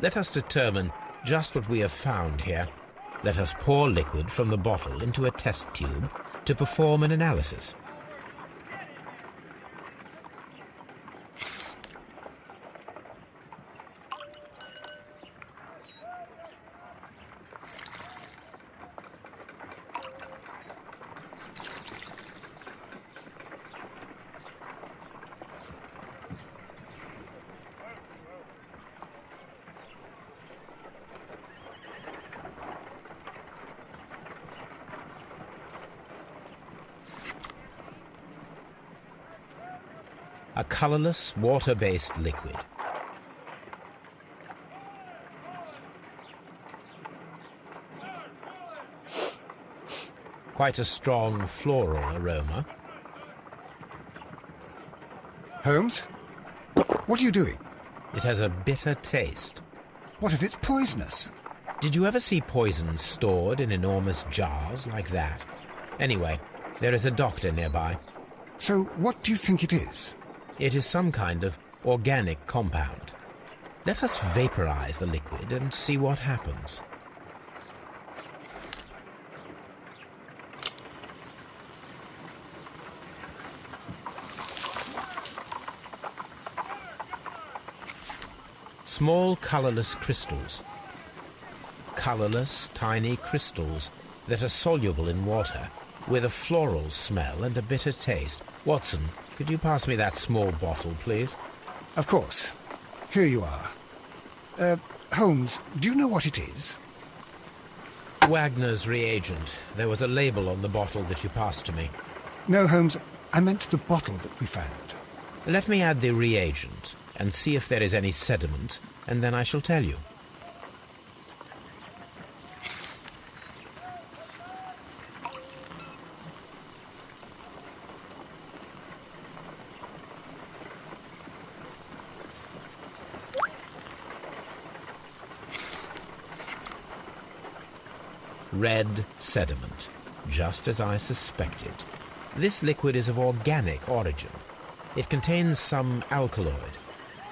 Let us determine just what we have found here. Let us pour liquid from the bottle into a test tube to perform an analysis. A colorless, water-based liquid. Quite a strong floral aroma. Holmes? What are you doing? It has a bitter taste. What if it's poisonous? Did you ever see poison stored in enormous jars like that? Anyway, there is a doctor nearby. So what do you think it is? It is some kind of organic compound. Let us vaporize the liquid and see what happens. Small colorless crystals. Colorless, tiny crystals that are soluble in water, with a floral smell and a bitter taste. Watson, could you pass me that small bottle, please? Of course. Here you are. Holmes, do you know what it is? Wagner's reagent. There was a label on the bottle that you passed to me. No, Holmes, I meant the bottle that we found. Let me add the reagent and see if there is any sediment, and then I shall tell you. Red sediment, just as I suspected. This liquid is of organic origin. It contains some alkaloid.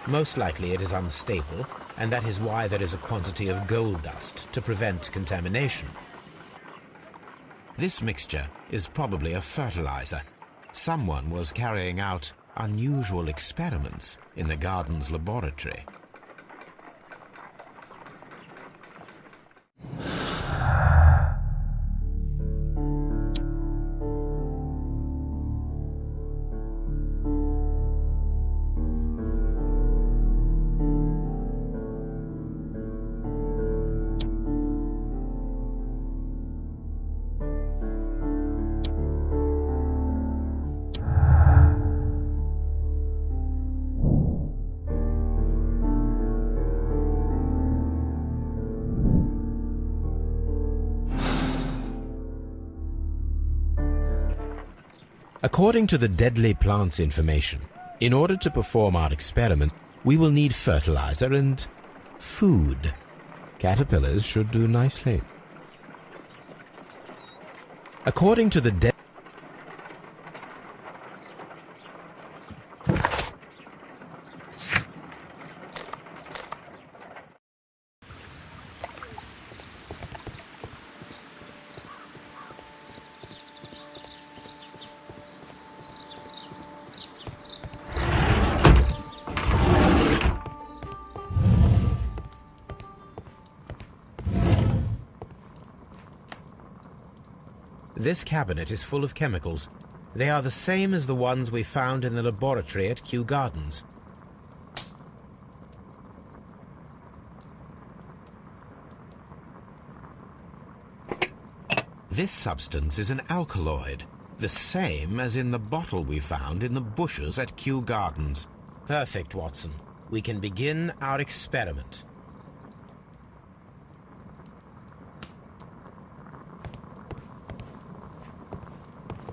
Most likely it is unstable, and that is why there is a quantity of gold dust to prevent contamination. This mixture is probably a fertilizer. Someone was carrying out unusual experiments in the garden's laboratory. According to the Deadly Plants information, in order to perform our experiment, we will need fertilizer and food. Caterpillars should do nicely. According to the This cabinet is full of chemicals. They are the same as the ones we found in the laboratory at Kew Gardens. This substance is an alkaloid, the same as in the bottle we found in the bushes at Kew Gardens. Perfect, Watson. We can begin our experiment.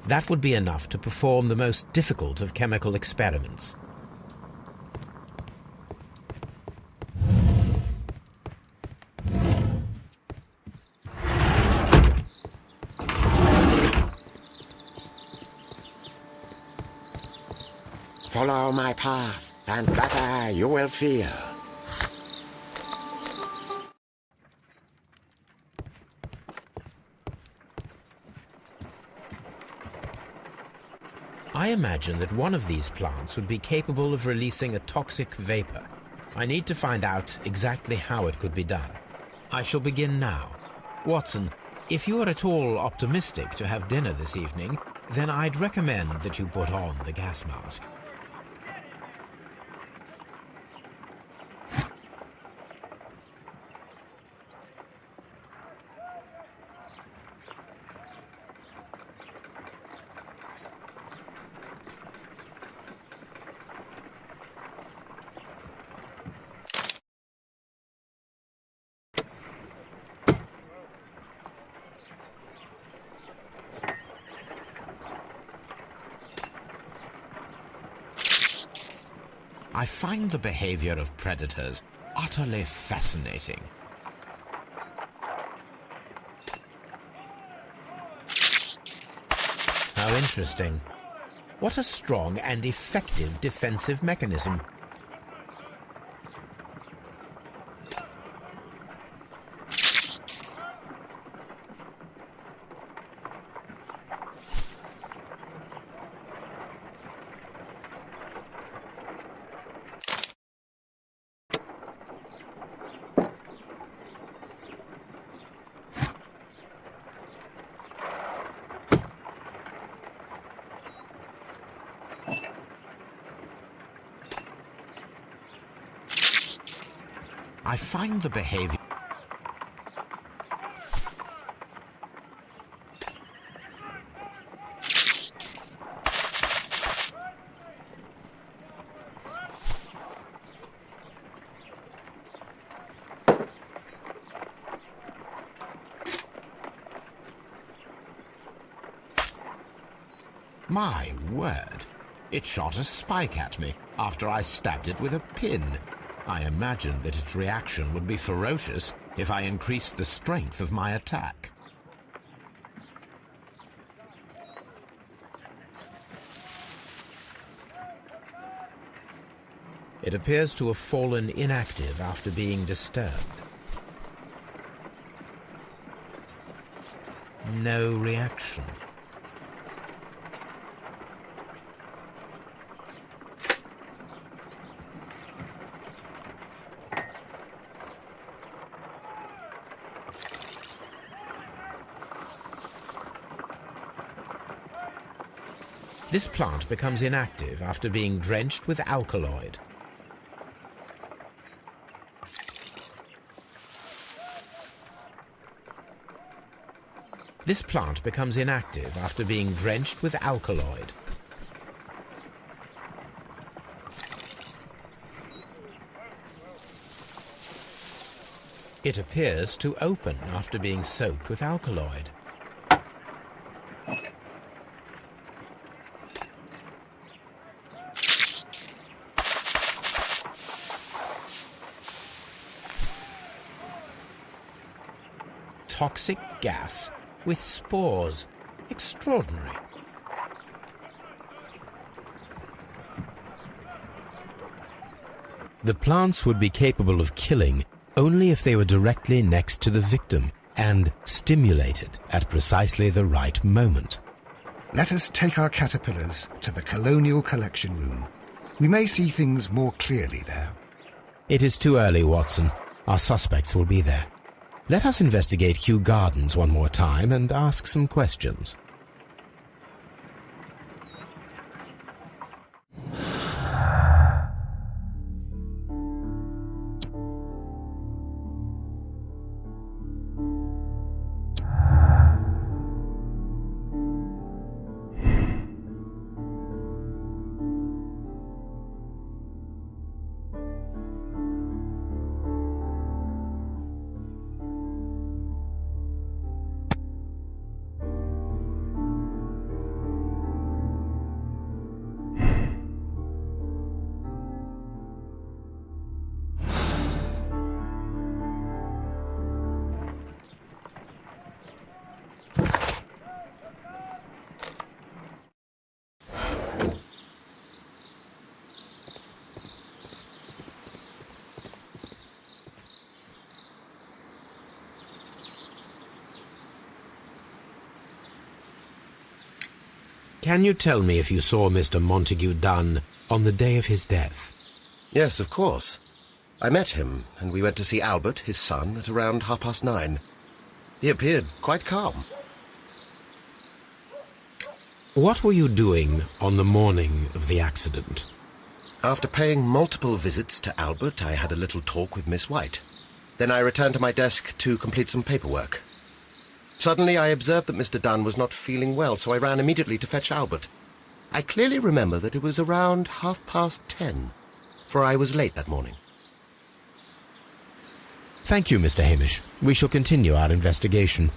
That would be enough to perform the most difficult of chemical experiments. Follow my path, and better you will feel. I imagine that one of these plants would be capable of releasing a toxic vapor. I need to find out exactly how it could be done. I shall begin now. Watson, if you are at all optimistic to have dinner this evening, then I'd recommend that you put on the gas mask. I find the behavior of predators utterly fascinating. How interesting. What a strong and effective defensive mechanism. I find the behavior... My word! It shot a spike at me after I stabbed it with a pin. I imagined that its reaction would be ferocious if I increased the strength of my attack. It appears to have fallen inactive after being disturbed. No reaction. This plant becomes inactive after being drenched with alkaloid. This plant becomes inactive after being drenched with alkaloid. It appears to open after being soaked with alkaloid. Toxic gas with spores. Extraordinary. The plants would be capable of killing only if they were directly next to the victim and stimulated at precisely the right moment. Let us take our caterpillars to the Colonial Collection Room. We may see things more clearly there. It is too early, Watson. Our suspects will be there. Let us investigate Kew Gardens one more time and ask some questions. Can you tell me if you saw Mr. Montague Dunn on the day of his death? Yes, of course. I met him, and we went to see Albert, his son, at around 9:30. He appeared quite calm. What were you doing on the morning of the accident? After paying multiple visits to Albert, I had a little talk with Miss White. Then I returned to my desk to complete some paperwork. Suddenly I observed that Mr. Dunn was not feeling well, so I ran immediately to fetch Albert. I clearly remember that it was around 10:30, for I was late that morning. Thank you, Mr. Hamish. We shall continue our investigation.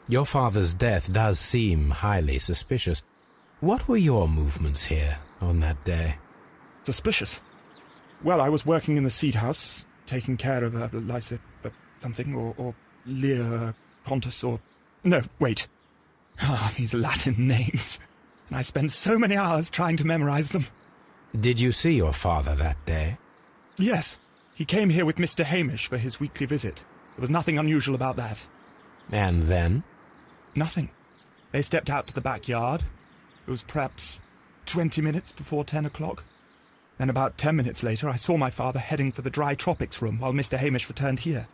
Your father's death does seem highly suspicious. What were your movements here on that day? Suspicious? Well, I was working in the seed house, taking care of Lysa something, or Lear Pontus, or... No, wait. These Latin names. And I spent so many hours trying to memorize them. Did you see your father that day? Yes. He came here with Mr. Hamish for his weekly visit. There was nothing unusual about that. And then? Nothing. They stepped out to the backyard. It was perhaps 20 minutes before 10 o'clock. Then about 10 minutes later, I saw my father heading for the dry tropics room while Mr. Hamish returned here.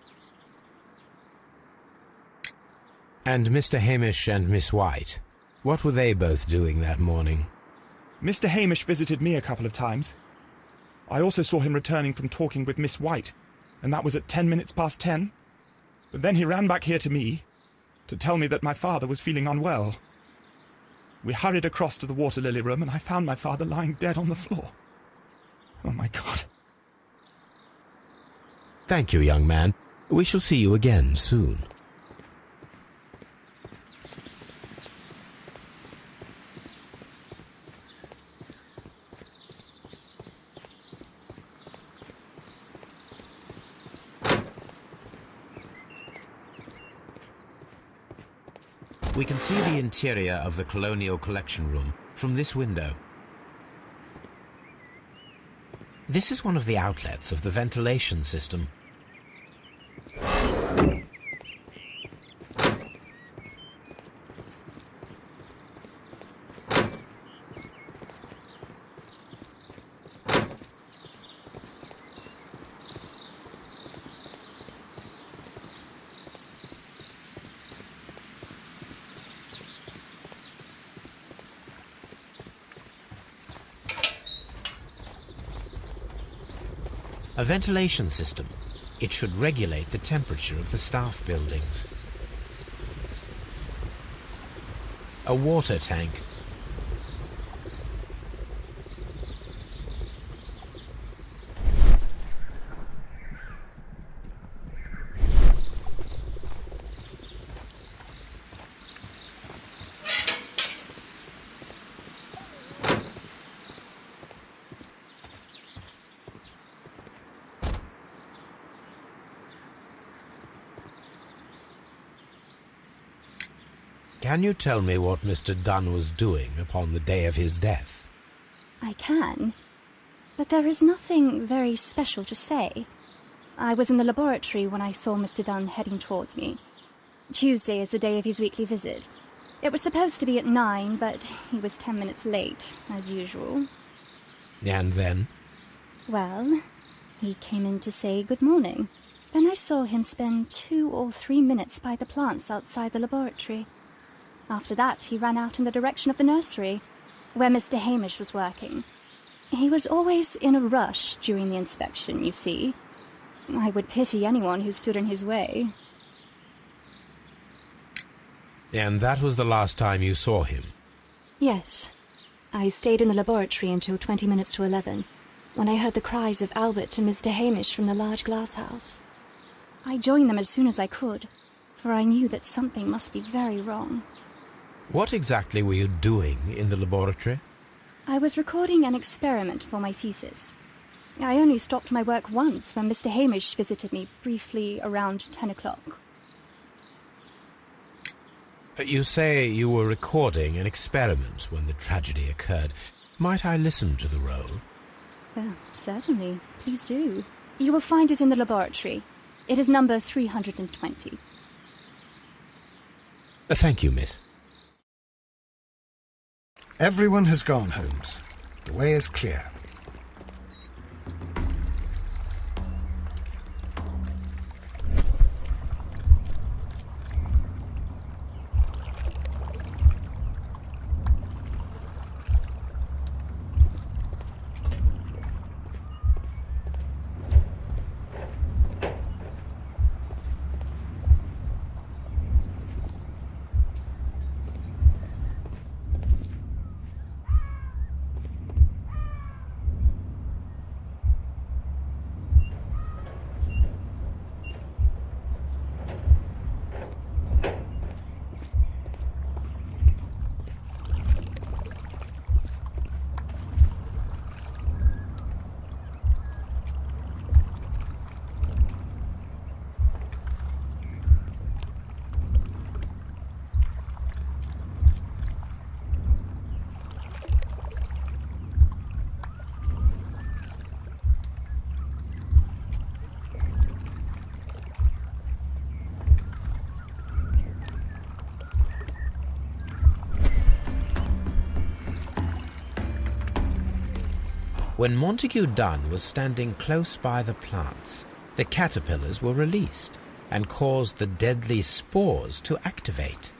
And Mr. Hamish and Miss White, what were they both doing that morning? Mr. Hamish visited me a couple of times. I also saw him returning from talking with Miss White, and that was at 10 minutes past 10. But then he ran back here to me to tell me that my father was feeling unwell. We hurried across to the water lily room, and I found my father lying dead on the floor. Oh, my God. Thank you, young man. We shall see you again soon. We can see the interior of the Colonial Collection Room from this window. This is one of the outlets of the ventilation system. A ventilation system. It should regulate the temperature of the staff buildings. A water tank. Can you tell me what Mr. Dunn was doing upon the day of his death? I can, but there is nothing very special to say. I was in the laboratory when I saw Mr. Dunn heading towards me. Tuesday is the day of his weekly visit. It was supposed to be at 9, but he was 10 minutes late, as usual. And then? Well, he came in to say good morning. Then I saw him spend 2 or 3 minutes by the plants outside the laboratory. After that, he ran out in the direction of the nursery, where Mr. Hamish was working. He was always in a rush during the inspection, you see. I would pity anyone who stood in his way. And that was the last time you saw him? Yes. I stayed in the laboratory until 20 minutes to 11, when I heard the cries of Albert and Mr. Hamish from the large glass house. I joined them as soon as I could, for I knew that something must be very wrong. What exactly were you doing in the laboratory? I was recording an experiment for my thesis. I only stopped my work once when Mr. Hamish visited me briefly around 10 o'clock. You say you were recording an experiment when the tragedy occurred. Might I listen to the roll? Certainly. Please do. You will find it in the laboratory. It is number 320. Thank you, miss. Everyone has gone, Holmes. The way is clear. When Montague Dunn was standing close by the plants, the caterpillars were released and caused the deadly spores to activate.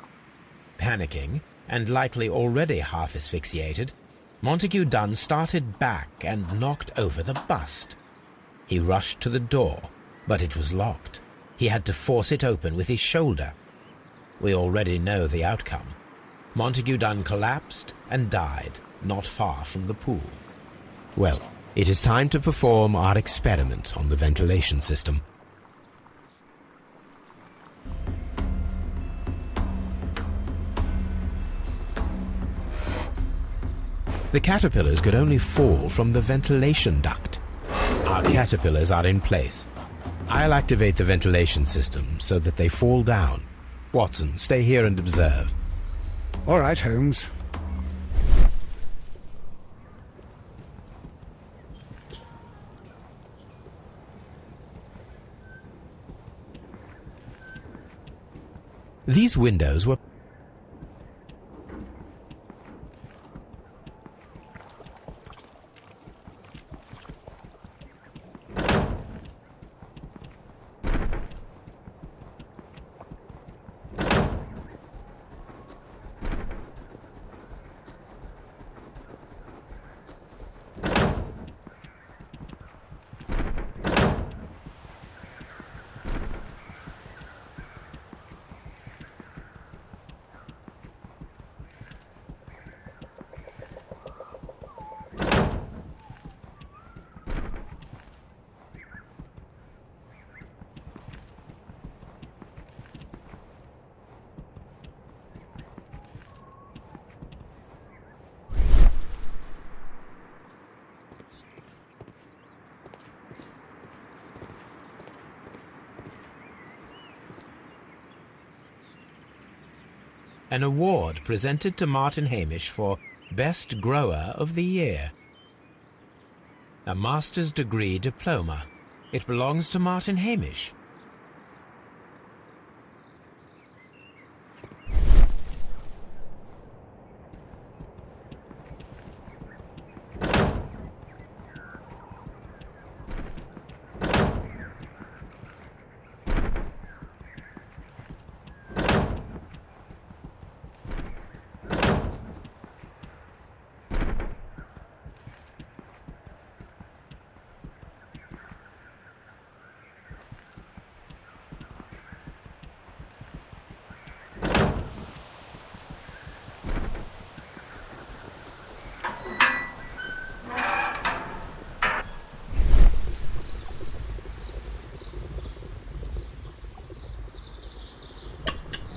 Panicking, and likely already half asphyxiated, Montague Dunn started back and knocked over the bust. He rushed to the door, but it was locked. He had to force it open with his shoulder. We already know the outcome. Montague Dunn collapsed and died not far from the pool. Well, it is time to perform our experiment on the ventilation system. The caterpillars could only fall from the ventilation duct. Our caterpillars are in place. I'll activate the ventilation system so that they fall down. Watson, stay here and observe. All right, Holmes. These windows were an award presented to Martin Hamish for Best Grower of the Year. A master's degree diploma. It belongs to Martin Hamish.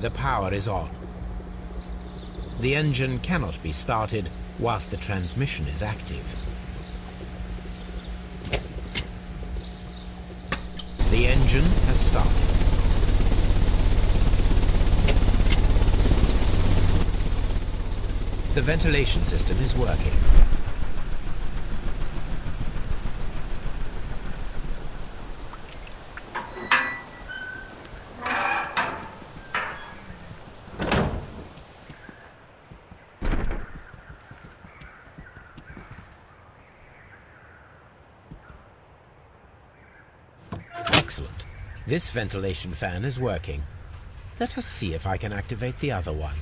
The power is on. The engine cannot be started whilst the transmission is active. The engine has started. The ventilation system is working. Excellent. This ventilation fan is working. Let us see if I can activate the other one.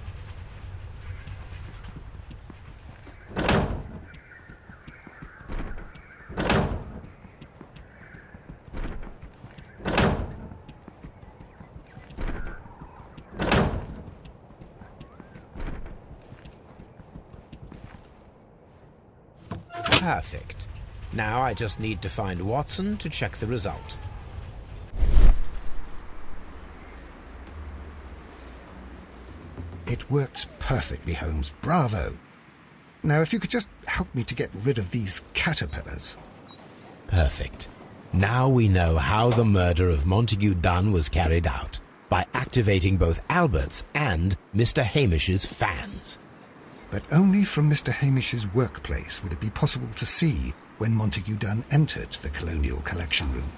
Perfect. Now I just need to find Watson to check the result. It works perfectly, Holmes. Bravo. Now, if you could just help me to get rid of these caterpillars. Perfect. Now we know how the murder of Montague Dunn was carried out, by activating both Albert's and Mr. Hamish's fans. But only from Mr. Hamish's workplace would it be possible to see when Montague Dunn entered the Colonial Collection Room.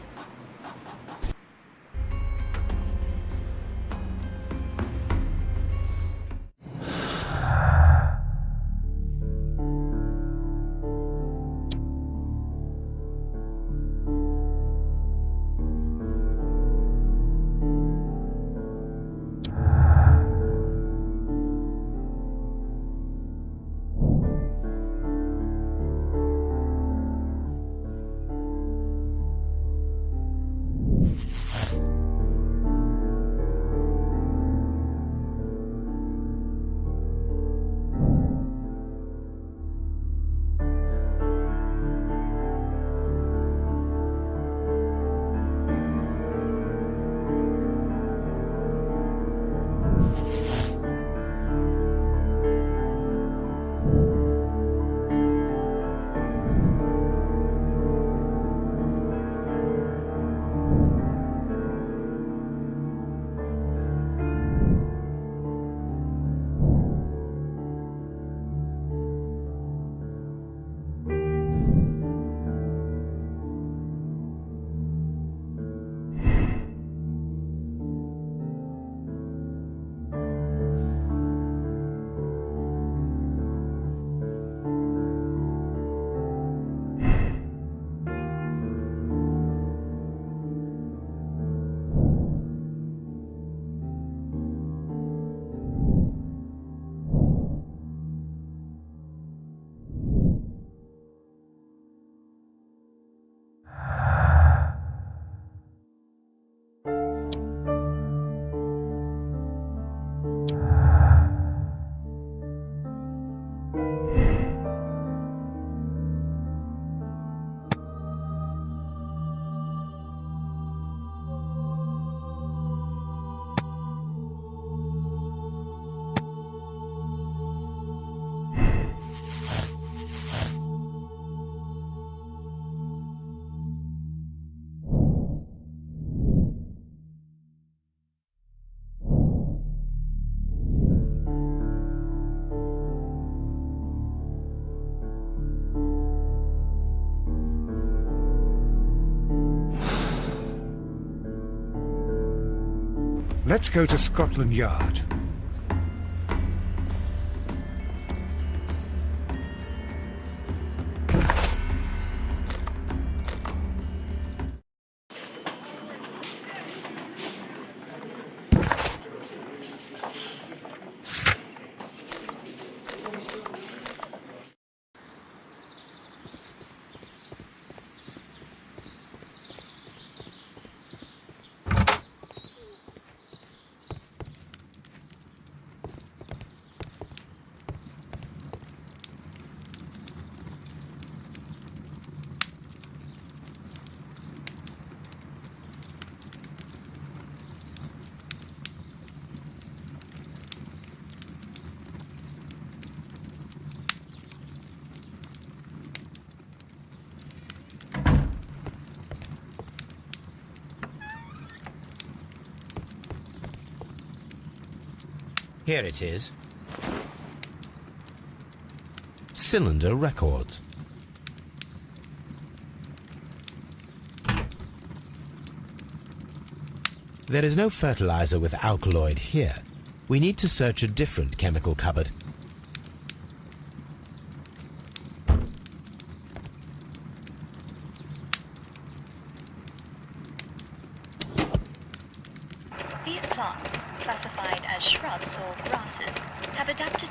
Let's go to Scotland Yard. Here it is. Cylinder records. There is no fertilizer with alkaloid here. We need to search a different chemical cupboard.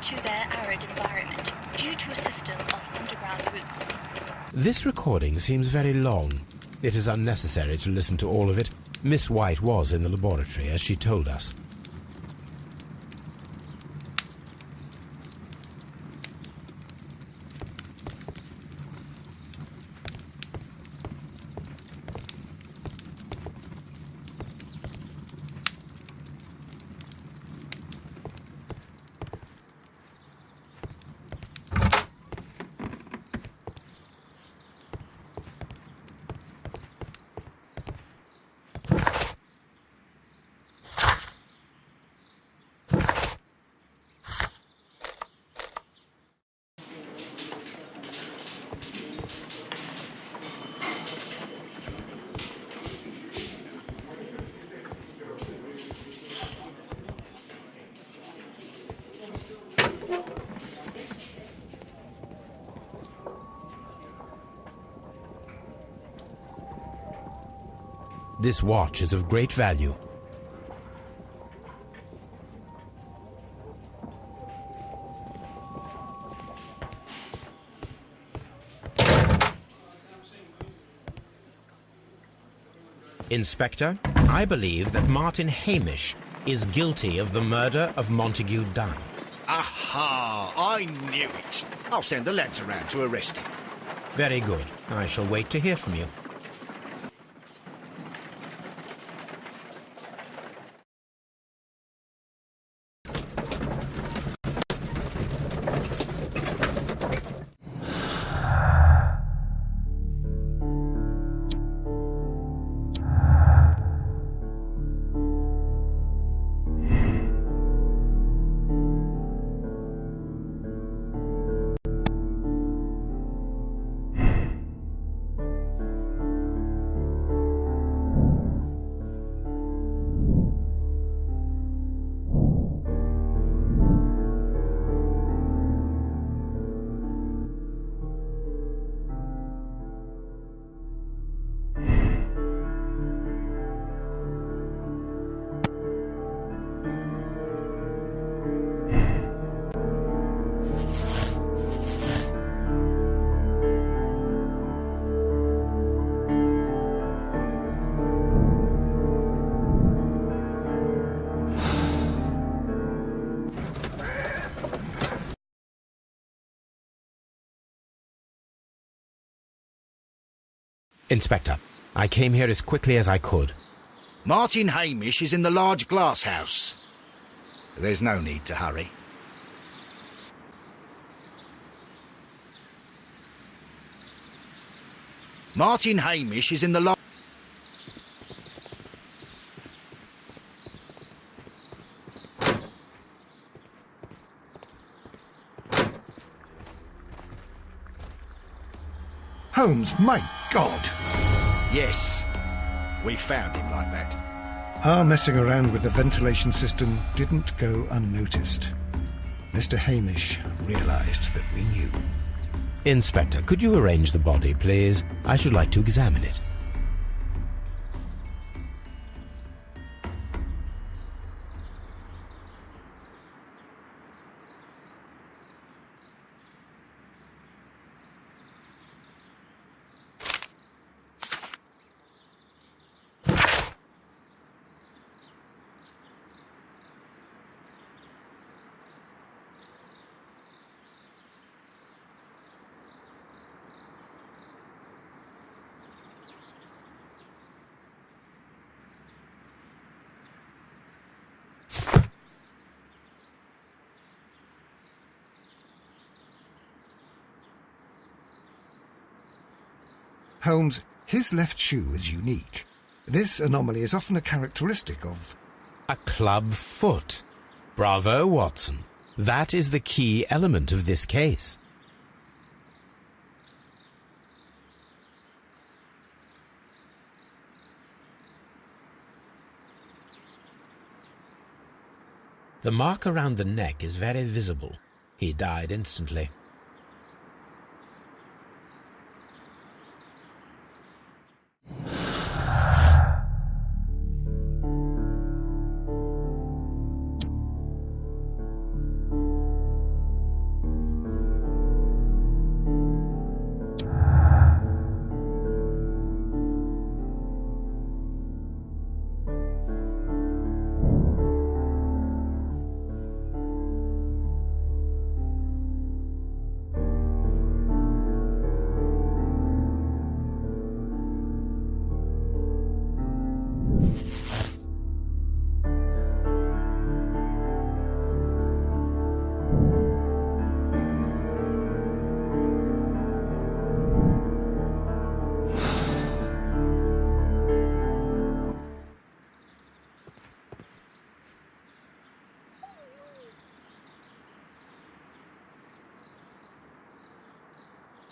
to their arid environment due to a system of underground routes. This recording seems very long. It is unnecessary to listen to all of it. Miss White was in the laboratory, as she told us. This watch is of great value. Inspector, I believe that Martin Hamish is guilty of the murder of Montague Dunn. Aha! I knew it. I'll send the lads around to arrest him. Very good. I shall wait to hear from you. Inspector, I came here as quickly as I could. Martin Hamish is in the large glass house. There's no need to hurry. Martin Hamish is in the large... Holmes, my God! Yes, we found him like that. Our messing around with the ventilation system didn't go unnoticed. Mr. Hamish realized that we knew. Inspector, could you arrange the body, please? I should like to examine it. Holmes, his left shoe is unique. This anomaly is often a characteristic of... A club foot. Bravo, Watson. That is the key element of this case. The mark around the neck is very visible. He died instantly.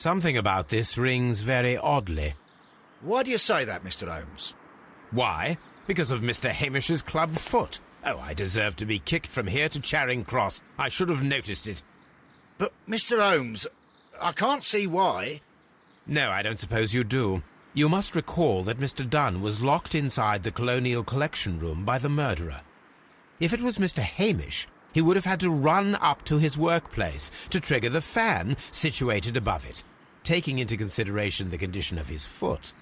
Something about this rings very oddly. Why do you say that, Mr. Holmes? Why? Because of Mr. Hamish's club foot. Oh, I deserve to be kicked from here to Charing Cross. I should have noticed it. But, Mr. Holmes, I can't see why. No, I don't suppose you do. You must recall that Mr. Dunn was locked inside the Colonial Collection Room by the murderer. If it was Mr. Hamish, he would have had to run up to his workplace to trigger the fan situated above it, taking into consideration the condition of his foot.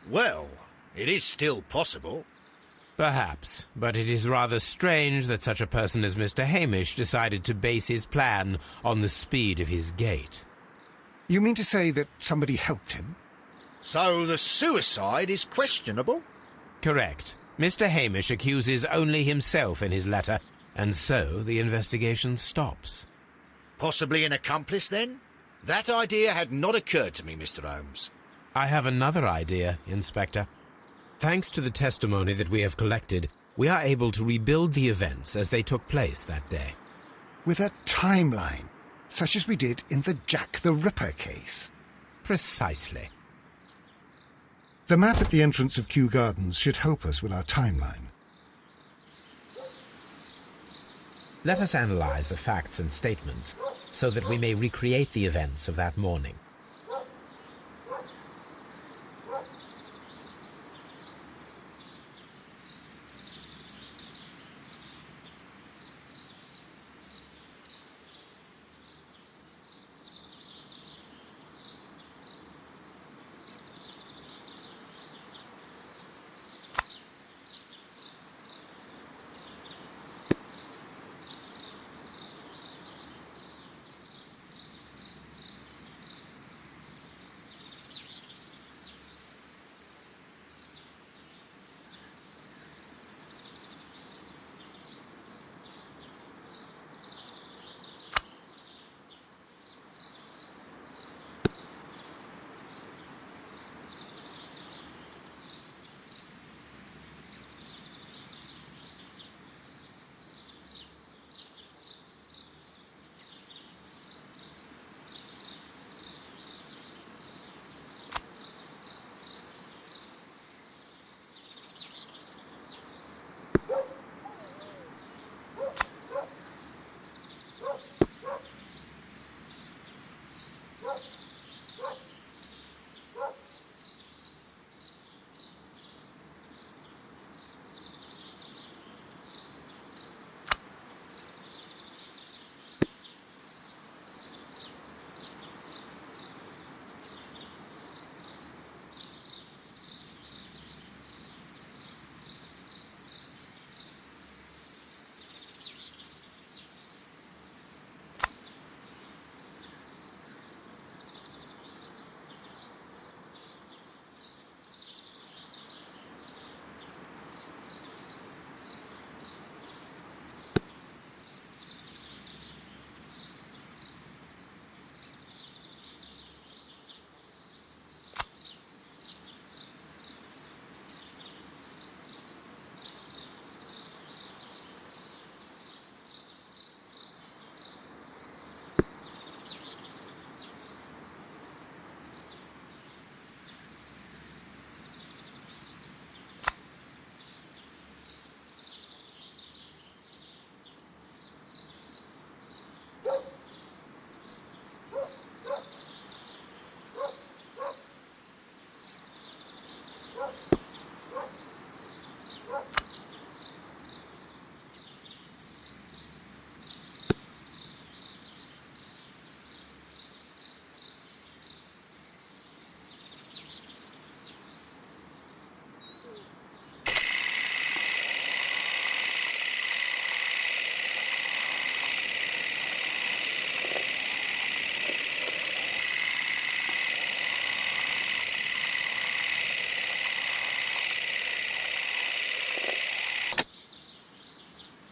Well, it is still possible. Perhaps, but it is rather strange that such a person as Mr. Hamish decided to base his plan on the speed of his gait. You mean to say that somebody helped him? So the suicide is questionable? Correct. Mr. Hamish accuses only himself in his letter, and so the investigation stops. Possibly an accomplice, then? That idea had not occurred to me, Mr. Holmes. I have another idea, Inspector. Thanks to the testimony that we have collected, we are able to rebuild the events as they took place that day. With a timeline, such as we did in the Jack the Ripper case. Precisely. The map at the entrance of Kew Gardens should help us with our timeline. Let us analyze the facts and statements so that we may recreate the events of that morning.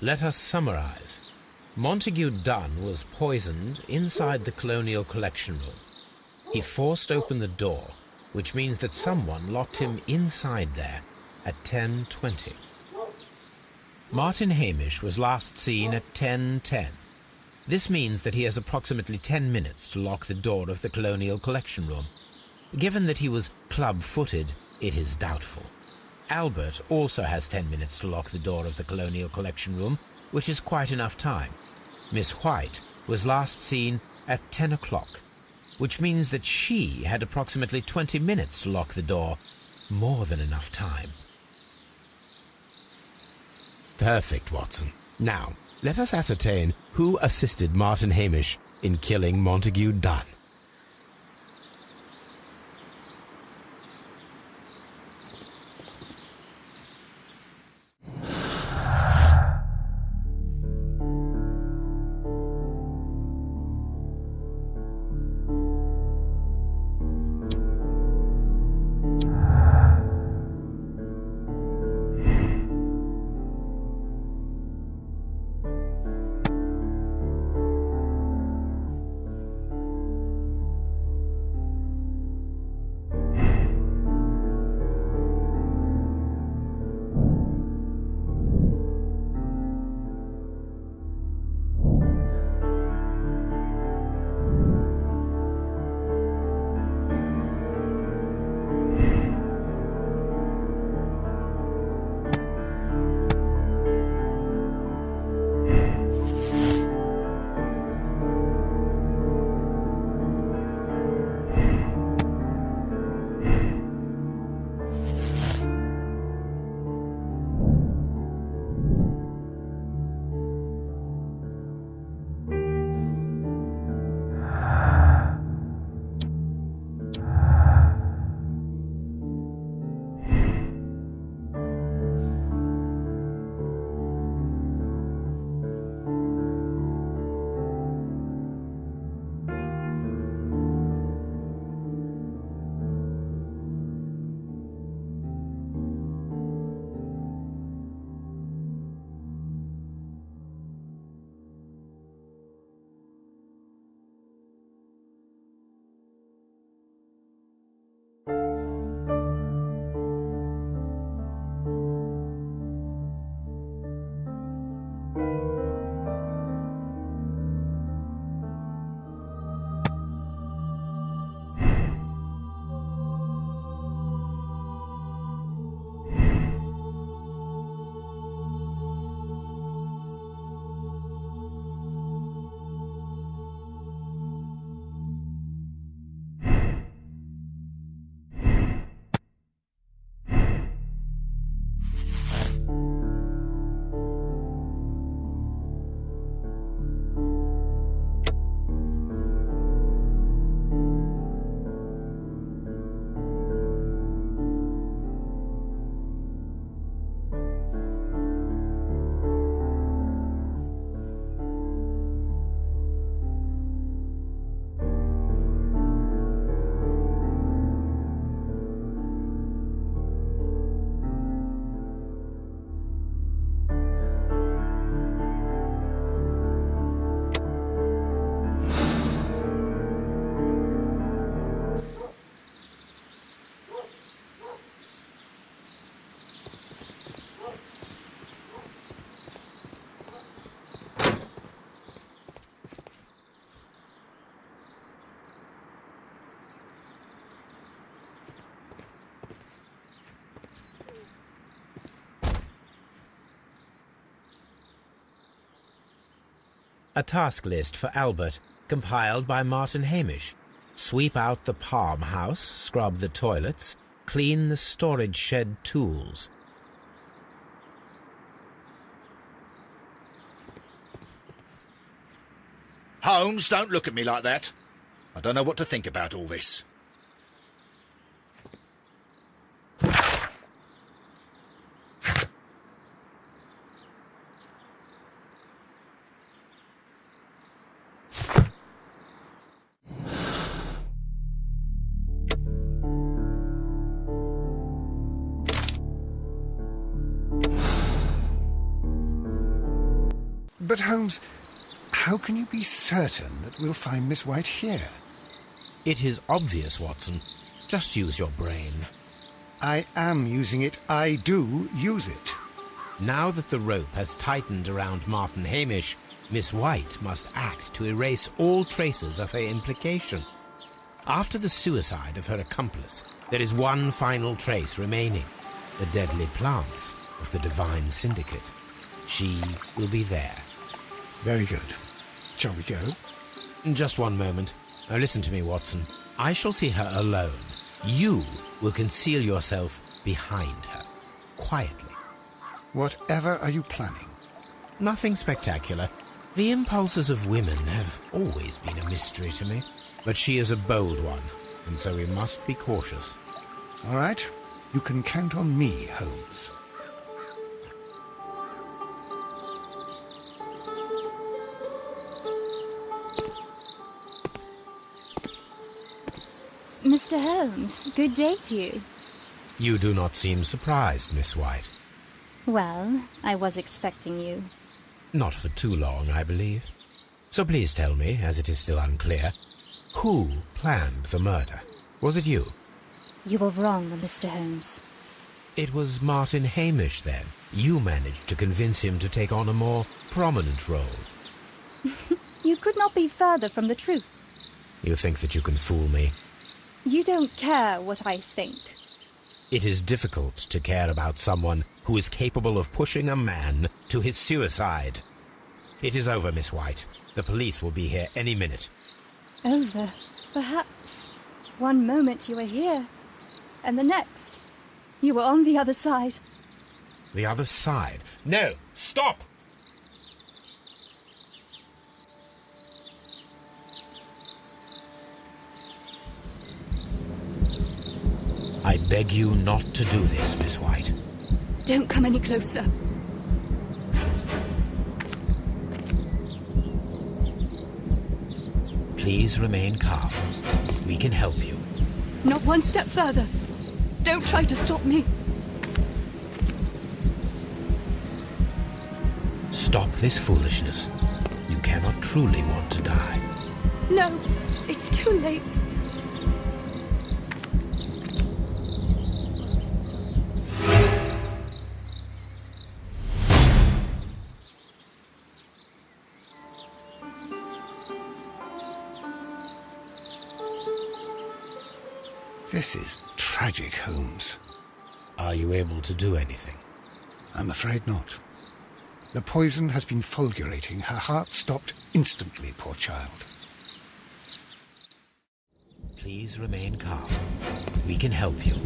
Let us summarize. Montague Dunn was poisoned inside the Colonial Collection Room. He forced open the door, which means that someone locked him inside there at 10:20. Martin Hamish was last seen at 10:10. This means that he has approximately 10 minutes to lock the door of the Colonial Collection Room. Given that he was club-footed, it is doubtful. Albert also has 10 minutes to lock the door of the Colonial Collection Room, which is quite enough time. Miss White was last seen at 10 o'clock, which means that she had approximately 20 minutes to lock the door. More than enough time. Perfect, Watson. Now, let us ascertain who assisted Martin Hamish in killing Montague Dunn. A task list for Albert, compiled by Martin Hamish. Sweep out the palm house, scrub the toilets, clean the storage shed tools. Holmes, don't look at me like that. I don't know what to think about all this. But Holmes, how can you be certain that we'll find Miss White here? It is obvious, Watson. Just use your brain. I am using it. I do use it. Now that the rope has tightened around Martin Hamish, Miss White must act to erase all traces of her implication. After the suicide of her accomplice, there is one final trace remaining: the deadly plants of the Divine Syndicate. She will be there. Very good. Shall we go? Just one moment. Now listen to me, Watson. I shall see her alone. You will conceal yourself behind her, quietly. Whatever are you planning? Nothing spectacular. The impulses of women have always been a mystery to me. But she is a bold one, and so we must be cautious. All right. You can count on me, Holmes. Mr. Holmes, good day to you. You do not seem surprised, Miss White. Well, I was expecting you. Not for too long, I believe. So please tell me, as it is still unclear, who planned the murder? Was it you? You were wrong, Mr. Holmes. It was Martin Hamish, then. You managed to convince him to take on a more prominent role. You could not be further from the truth. You think that you can fool me? You don't care what I think. It is difficult to care about someone who is capable of pushing a man to his suicide. It is over, Miss White. The police will be here any minute. Over, perhaps. One moment you were here, and the next, you were on the other side. The other side? No! Stop! I beg you not to do this, Miss White. Don't come any closer. Please remain calm. We can help you. Not one step further. Don't try to stop me. Stop this foolishness. You cannot truly want to die. No, it's too late. This is tragic, Holmes. Are you able to do anything? I'm afraid not. The poison has been fulgurating. Her heart stopped instantly, poor child. Please remain calm. We can help you.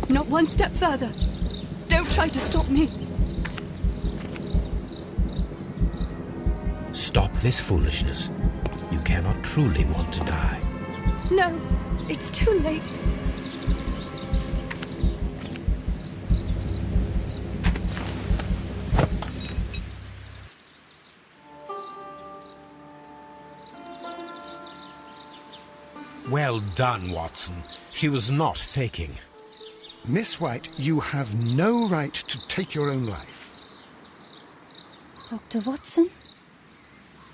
Not one step further. Don't try to stop me. Stop this foolishness. You cannot truly want to die. No, it's too late. Well done, Watson. She was not faking. Miss White, you have no right to take your own life. Dr. Watson?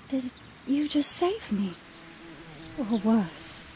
Did you just save me? Or worse?